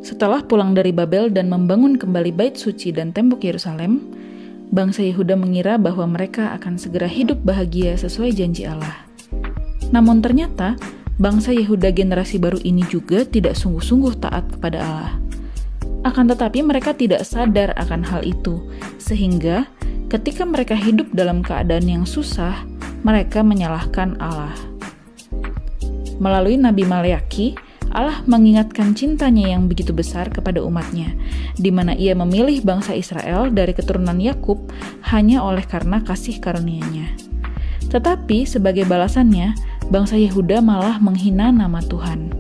Setelah pulang dari Babel dan membangun kembali bait suci dan tembok Yerusalem, bangsa Yehuda mengira bahwa mereka akan segera hidup bahagia sesuai janji Allah. Namun ternyata, bangsa Yehuda generasi baru ini juga tidak sungguh-sungguh taat kepada Allah. Akan tetapi mereka tidak sadar akan hal itu, sehingga ketika mereka hidup dalam keadaan yang susah, mereka menyalahkan Allah. Melalui Nabi Maleaki, Allah mengingatkan cintanya yang begitu besar kepada umatnya, di mana ia memilih bangsa Israel dari keturunan Yakub hanya oleh karena kasih karunia-Nya. Tetapi sebagai balasannya, bangsa Yehuda malah menghina nama Tuhan.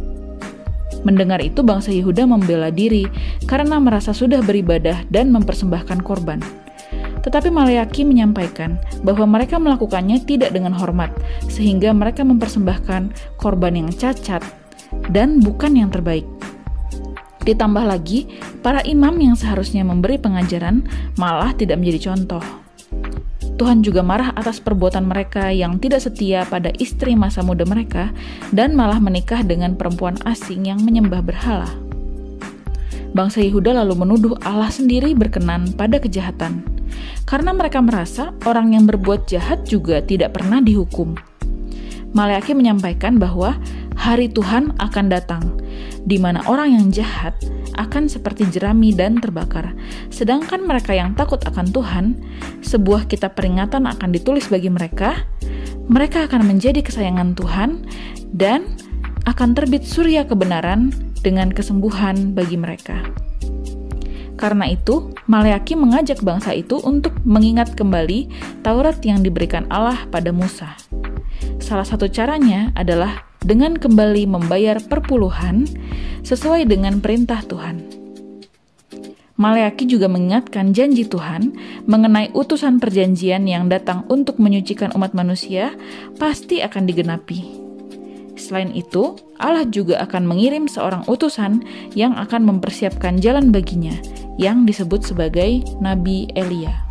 Mendengar itu, bangsa Yehuda membela diri karena merasa sudah beribadah dan mempersembahkan korban. Tetapi Maleaki menyampaikan bahwa mereka melakukannya tidak dengan hormat, sehingga mereka mempersembahkan korban yang cacat dan bukan yang terbaik. Ditambah lagi, para imam yang seharusnya memberi pengajaran malah tidak menjadi contoh. Tuhan juga marah atas perbuatan mereka yang tidak setia pada istri masa muda mereka dan malah menikah dengan perempuan asing yang menyembah berhala. Bangsa Yehuda lalu menuduh Allah sendiri berkenan pada kejahatan, karena mereka merasa orang yang berbuat jahat juga tidak pernah dihukum. Maleaki menyampaikan bahwa hari Tuhan akan datang, di mana orang yang jahat akan seperti jerami dan terbakar. Sedangkan mereka yang takut akan Tuhan, sebuah kitab peringatan akan ditulis bagi mereka. Mereka akan menjadi kesayangan Tuhan, dan akan terbit surya kebenaran dengan kesembuhan bagi mereka. Karena itu, Maleaki mengajak bangsa itu untuk mengingat kembali Taurat yang diberikan Allah pada Musa. Salah satu caranya adalah dengan kembali membayar perpuluhan sesuai dengan perintah Tuhan. Maleaki juga mengingatkan janji Tuhan mengenai utusan perjanjian yang datang untuk menyucikan umat manusia pasti akan digenapi. Selain itu, Allah juga akan mengirim seorang utusan yang akan mempersiapkan jalan baginya, yang disebut sebagai Nabi Elia.